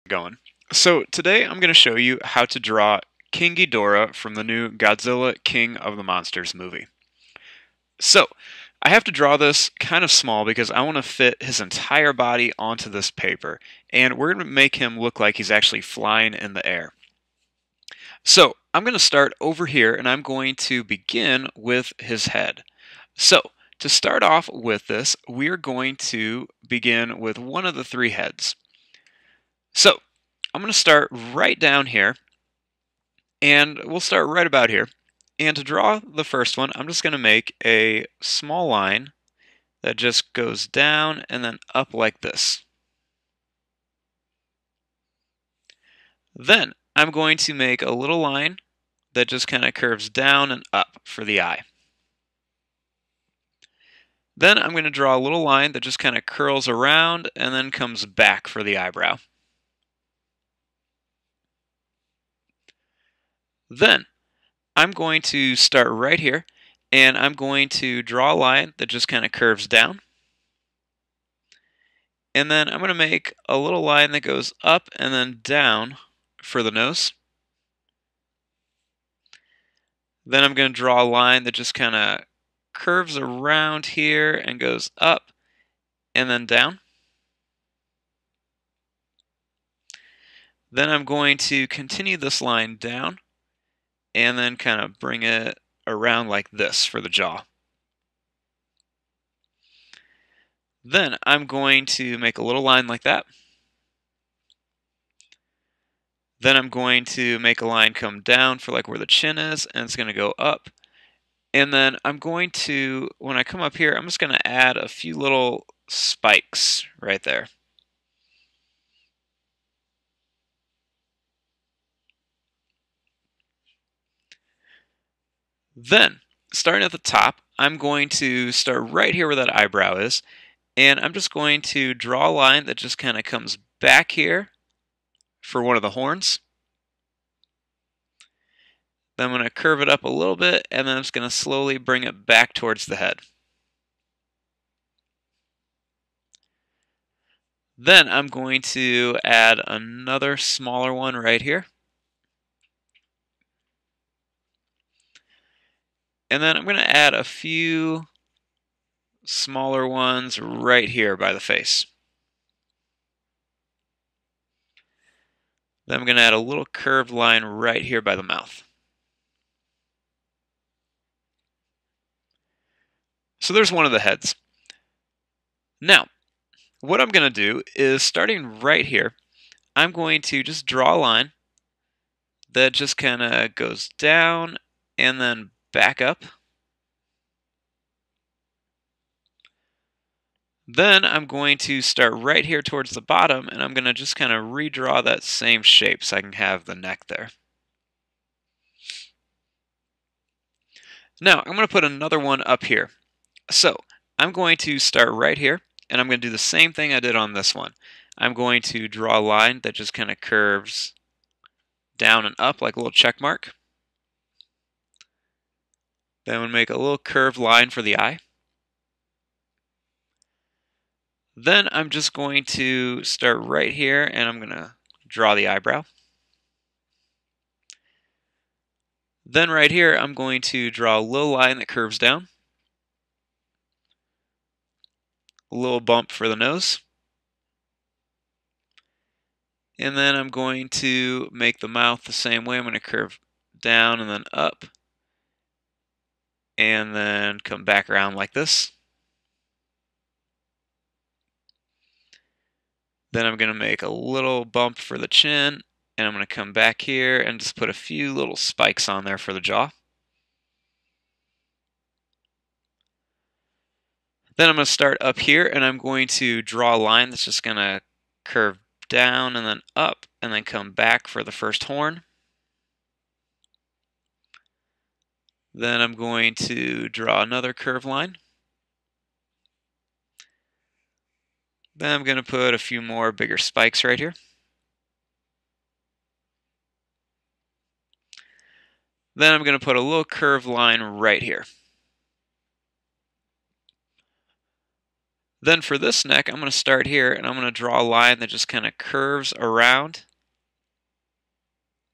Going. So today I'm going to show you how to draw King Ghidorah from the new Godzilla King of the Monsters movie. So I have to draw this kind of small because I want to fit his entire body onto this paper, and we're going to make him look like he's actually flying in the air. So I'm going to start over here and I'm going to begin with his head. So to start off with this, we're going to begin with one of the three heads. So I'm going to start right down here, and we'll start right about here. And to draw the first one, I'm just going to make a small line that just goes down and then up like this. Then I'm going to make a little line that just kind of curves down and up for the eye. Then I'm going to draw a little line that just kind of curls around and then comes back for the eyebrow. Then I'm going to start right here, and I'm going to draw a line that just kind of curves down. And then I'm going to make a little line that goes up and then down for the nose. Then I'm going to draw a line that just kind of curves around here and goes up and then down. Then I'm going to continue this line down and then kind of bring it around like this for the jaw. Then I'm going to make a little line like that. Then I'm going to make a line come down for like where the chin is, and it's going to go up. And then I'm going to, when I come up here, I'm just going to add a few little spikes right there. Then, starting at the top, I'm going to start right here where that eyebrow is, and I'm just going to draw a line that just kind of comes back here for one of the horns. Then I'm going to curve it up a little bit, and then I'm just going to slowly bring it back towards the head. Then I'm going to add another smaller one right here. And then I'm going to add a few smaller ones right here by the face. Then I'm going to add a little curved line right here by the mouth. So there's one of the heads. Now, what I'm going to do is, starting right here, I'm going to just draw a line that just kind of goes down and then back up. Then I'm going to start right here towards the bottom, and I'm going to just kind of redraw that same shape so I can have the neck there. Now, I'm going to put another one up here. So, I'm going to start right here, and I'm going to do the same thing I did on this one. I'm going to draw a line that just kind of curves down and up like a little check mark. Then I'm going to make a little curved line for the eye. Then I'm just going to start right here, and I'm going to draw the eyebrow. Then right here, I'm going to draw a little line that curves down. A little bump for the nose. And then I'm going to make the mouth the same way. I'm going to curve down and then up. And then come back around like this. Then I'm going to make a little bump for the chin, and I'm going to come back here and just put a few little spikes on there for the jaw. Then I'm going to start up here, and I'm going to draw a line that's just going to curve down and then up, and then come back for the first horn. Then I'm going to draw another curved line. Then I'm going to put a few more bigger spikes right here. Then I'm going to put a little curved line right here. Then for this neck, I'm going to start here and I'm going to draw a line that just kind of curves around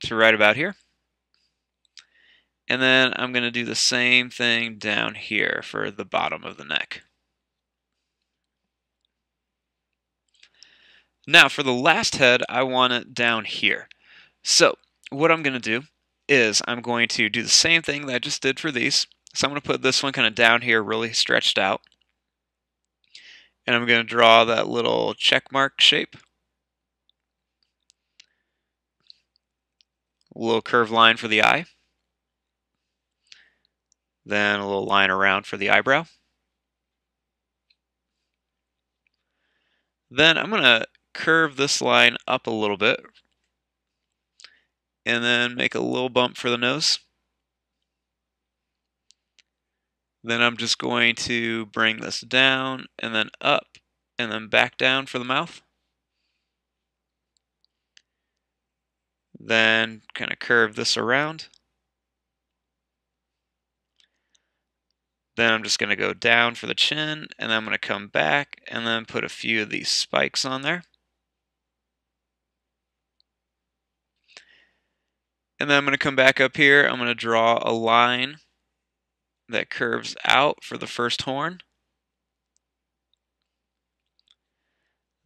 to right about here. And then I'm going to do the same thing down here for the bottom of the neck. Now for the last head, I want it down here. So what I'm going to do is I'm going to do the same thing that I just did for these. So I'm going to put this one kind of down here, really stretched out. And I'm going to draw that little check mark shape. A little curved line for the eye. Then a little line around for the eyebrow. Then I'm going to curve this line up a little bit. And then make a little bump for the nose. Then I'm just going to bring this down and then up and then back down for the mouth. Then kind of curve this around. Then I'm just going to go down for the chin, and then I'm going to come back and then put a few of these spikes on there. And then I'm going to come back up here. I'm going to draw a line that curves out for the first horn.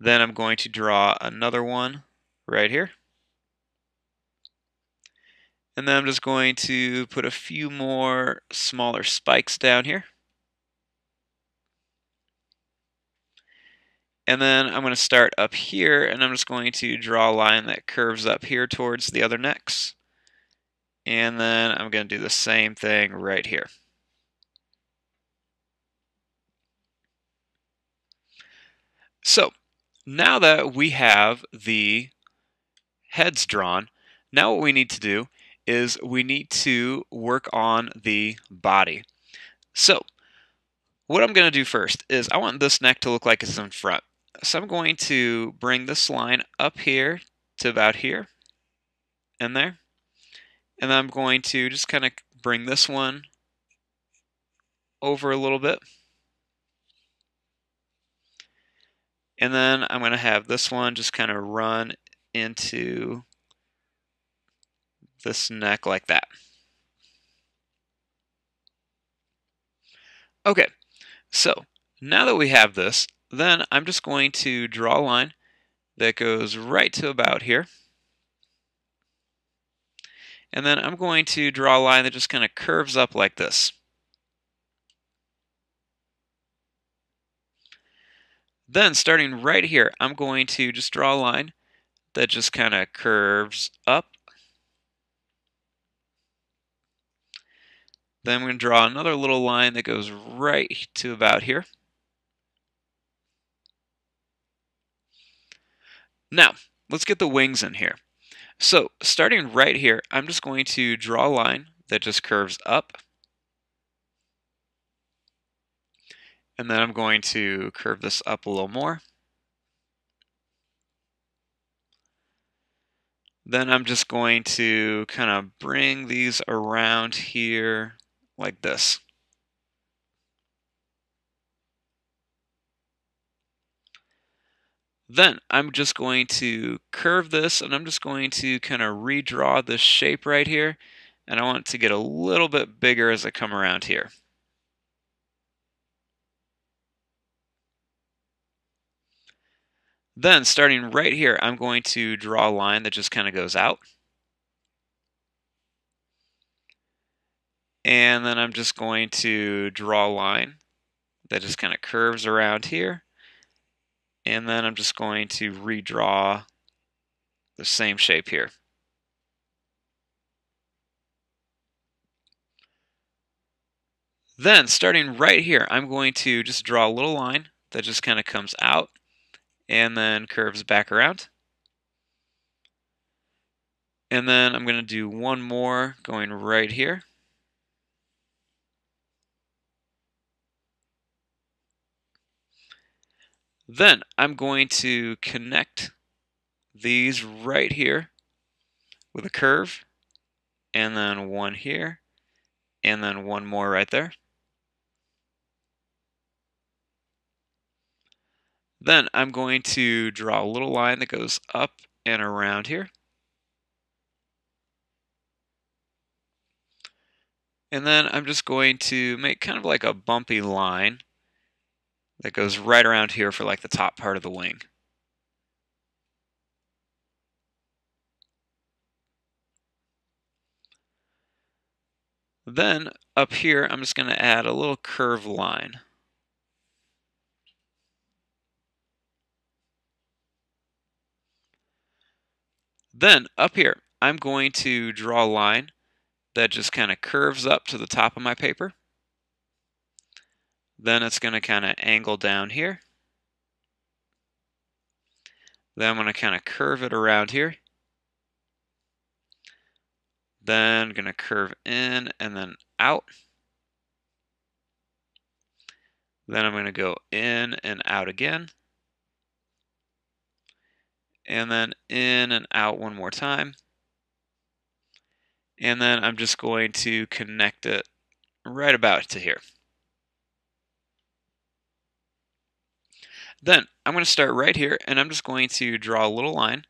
Then I'm going to draw another one right here. And then I'm just going to put a few more smaller spikes down here. And then I'm going to start up here, and I'm just going to draw a line that curves up here towards the other necks. And then I'm going to do the same thing right here. So now that we have the heads drawn, now what we need to do is we need to work on the body. So what I'm going to do first is I want this neck to look like it's in front. So I'm going to bring this line up here to about here and there. And then I'm going to just kind of bring this one over a little bit. And then I'm going to have this one just kind of run into this neck like that. Okay, so now that we have this, then I'm just going to draw a line that goes right to about here. And then I'm going to draw a line that just kind of curves up like this. Then starting right here, I'm going to just draw a line that just kind of curves up. Then I'm going to draw another little line that goes right to about here. Now, let's get the wings in here. So starting right here, I'm just going to draw a line that just curves up. And then I'm going to curve this up a little more. Then I'm just going to kind of bring these around here like this. Then I'm just going to curve this, and I'm just going to kind of redraw this shape right here. And I want it to get a little bit bigger as I come around here. Then starting right here, I'm going to draw a line that just kind of goes out. And then I'm just going to draw a line that just kind of curves around here. And then I'm just going to redraw the same shape here. Then starting right here, I'm going to just draw a little line that just kind of comes out and then curves back around. And then I'm going to do one more going right here. Then I'm going to connect these right here with a curve, and then one here, and then one more right there. Then I'm going to draw a little line that goes up and around here. And then I'm just going to make kind of like a bumpy line that goes right around here for like the top part of the wing. Then up here, I'm just going to add a little curved line. Then up here, I'm going to draw a line that just kind of curves up to the top of my paper. Then it's going to kind of angle down here. Then I'm going to kind of curve it around here. Then going to curve in and then out. Then I'm going to go in and out again. And then in and out one more time. And then I'm just going to connect it right about to here. Then I'm going to start right here, and I'm just going to draw a little line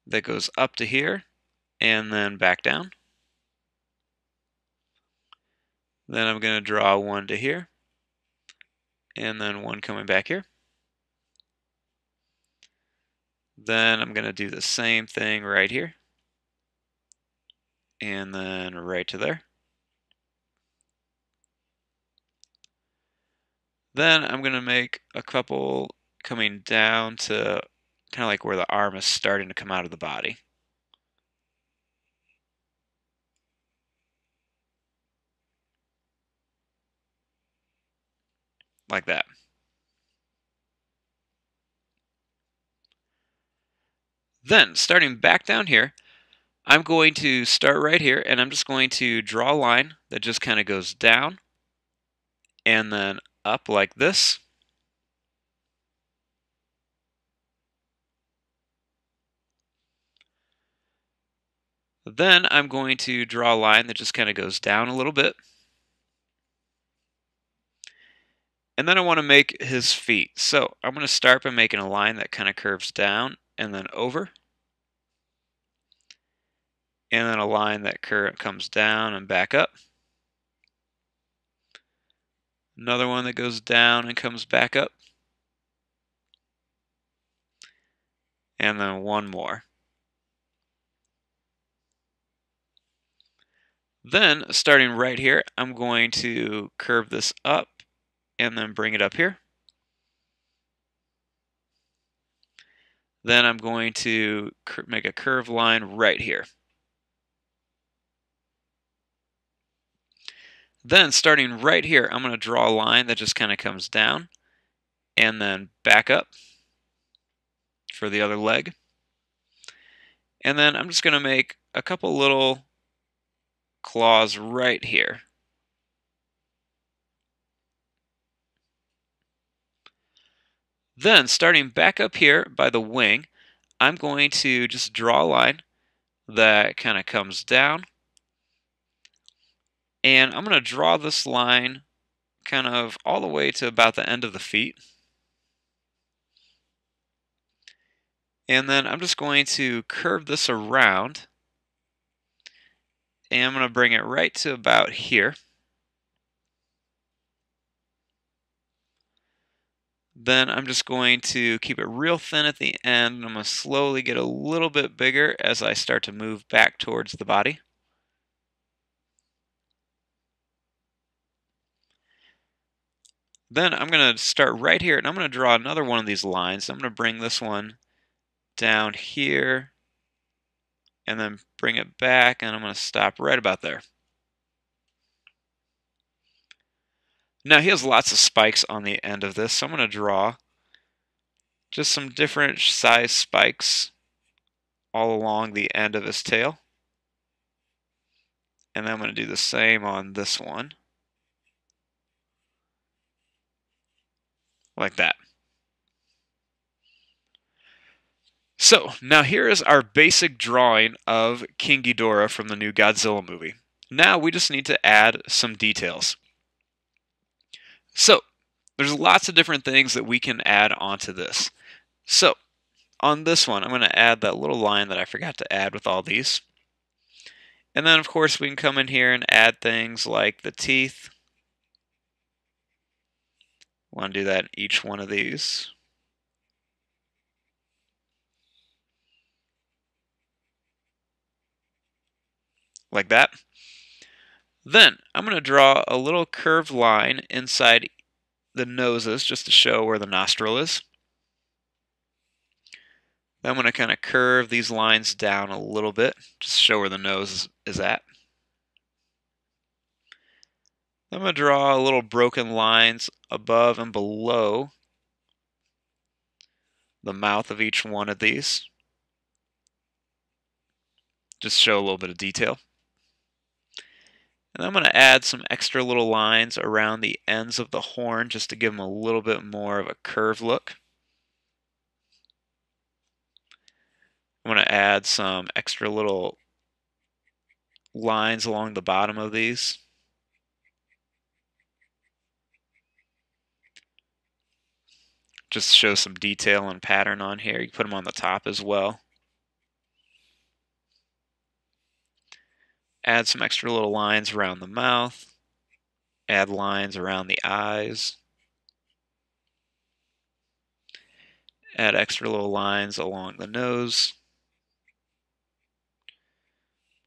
that goes up to here and then back down. Then I'm going to draw one to here and then one coming back here. Then I'm going to do the same thing right here and then right to there. Then I'm going to make a couple coming down to kind of like where the arm is starting to come out of the body. Like that. Then, starting back down here, I'm going to start right here, and I'm just going to draw a line that just kind of goes down and then up like this. Then I'm going to draw a line that just kind of goes down a little bit. And then I want to make his feet. So I'm going to start by making a line that kind of curves down and then over. And then a line that comes down and back up. Another one that goes down and comes back up. And then one more. Then, starting right here, I'm going to curve this up and then bring it up here. Then I'm going to make a curved line right here. Then, starting right here, I'm going to draw a line that just kind of comes down and then back up for the other leg. And then I'm just going to make a couple little claws right here. Then, starting back up here by the wing, I'm going to just draw a line that kind of comes down. And I'm going to draw this line kind of all the way to about the end of the feet. And then I'm just going to curve this around. And I'm going to bring it right to about here. Then I'm just going to keep it real thin at the end, and I'm going to slowly get a little bit bigger as I start to move back towards the body. Then I'm going to start right here, and I'm going to draw another one of these lines. I'm going to bring this one down here, and then bring it back, and I'm going to stop right about there. Now he has lots of spikes on the end of this, so I'm going to draw just some different size spikes all along the end of his tail. And then I'm going to do the same on this one. Like that. So, now here is our basic drawing of King Ghidorah from the new Godzilla movie. Now we just need to add some details. So, There's lots of different things that we can add onto this. So on this one, I'm going to add that little line that I forgot to add with all these. And then, of course, we can come in here and add things like the teeth. Want to do that in each one of these. Like that. Then I'm going to draw a little curved line inside the noses just to show where the nostril is. Then I'm going to kind of curve these lines down a little bit just to show where the nose is at. I'm going to draw little broken lines above and below the mouth of each one of these. Just show a little bit of detail. And I'm going to add some extra little lines around the ends of the horn just to give them a little bit more of a curved look. I'm going to add some extra little lines along the bottom of these. Just show some detail and pattern on here. You can put them on the top as well. Add some extra little lines around the mouth. Add lines around the eyes. Add extra little lines along the nose.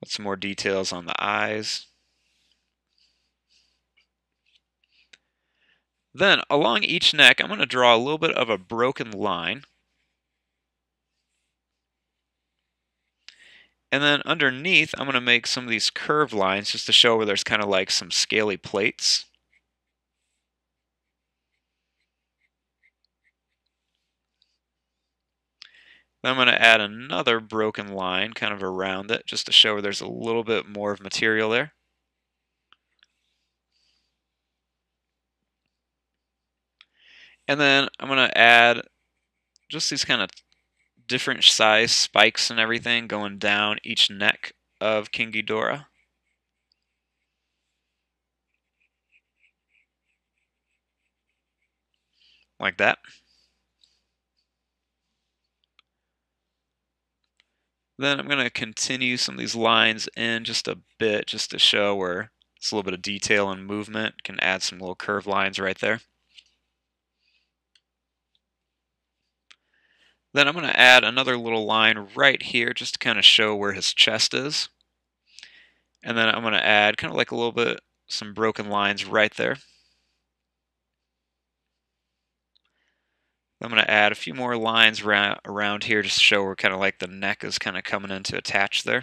Put some more details on the eyes. Then along each neck, I'm going to draw a little bit of a broken line. And then underneath, I'm going to make some of these curved lines just to show where there's kind of like some scaly plates. Then I'm going to add another broken line kind of around it just to show where there's a little bit more of material there. And then I'm going to add just these kind of different size spikes and everything going down each neck of King Ghidorah. Like that. Then I'm going to continue some of these lines in just a bit just to show where it's a little bit of detail and movement. Can add some little curved lines right there. Then I'm going to add another little line right here just to kind of show where his chest is. And then I'm going to add kind of like a little bit, some broken lines right there. I'm going to add a few more lines around here just to show where kind of like the neck is kind of coming in to attach there.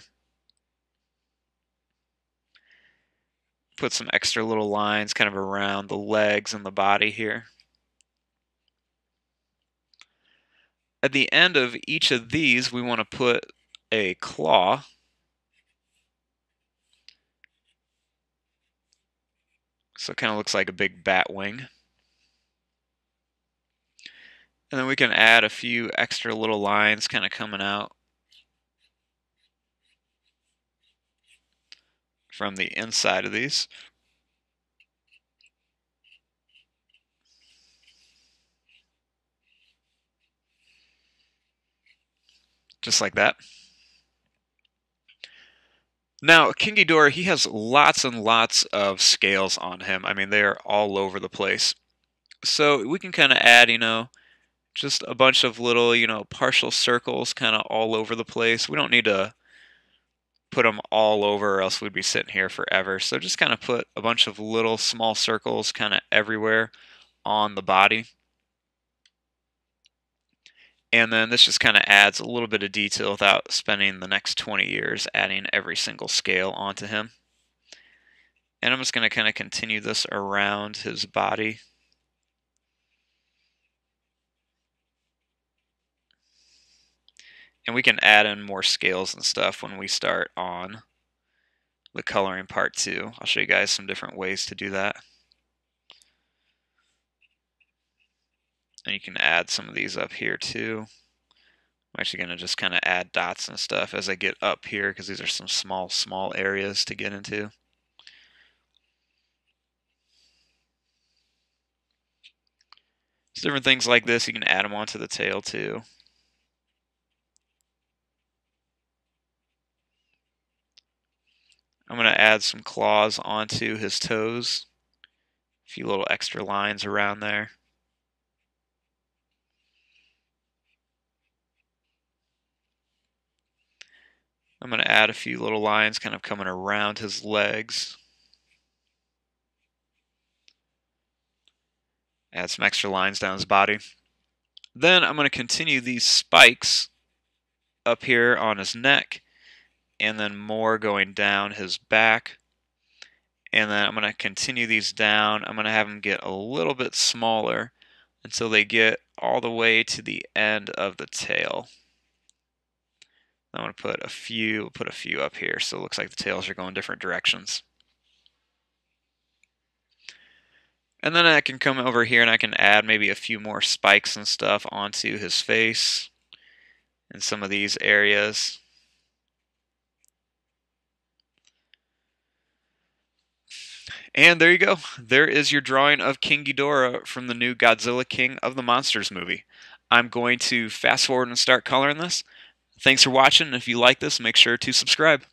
Put some extra little lines kind of around the legs and the body here. At the end of each of these, we want to put a claw. So it kind of looks like a big bat wing. And then we can add a few extra little lines kind of coming out from the inside of these. Just like that. Now, King Ghidorah, he has lots and lots of scales on him. I mean, they're all over the place. So we can kind of add, just a bunch of little, partial circles kind of all over the place. We don't need to put them all over or else we'd be sitting here forever. So just kind of put a bunch of little small circles kind of everywhere on the body. And then this just kind of adds a little bit of detail without spending the next 20 years adding every single scale onto him. And I'm just going to kind of continue this around his body. And we can add in more scales and stuff when we start on the coloring part too. I'll show you guys some different ways to do that. And you can add some of these up here too. I'm actually going to just kind of add dots and stuff as I get up here because these are some small areas to get into. There's different things like this. You can add them onto the tail too. I'm going to add some claws onto his toes. A few little extra lines around there. I'm going to add a few little lines kind of coming around his legs. Add some extra lines down his body. Then I'm going to continue these spikes up here on his neck, and then more going down his back. And then I'm going to continue these down. I'm going to have them get a little bit smaller until they get all the way to the end of the tail. I'm going to put a few up here, so it looks like the tails are going different directions. And then I can come over here and I can add maybe a few more spikes and stuff onto his face in some of these areas. And there you go. There is your drawing of King Ghidorah from the new Godzilla King of the Monsters movie. I'm going to fast forward and start coloring this. Thanks for watching. If you like this, make sure to subscribe.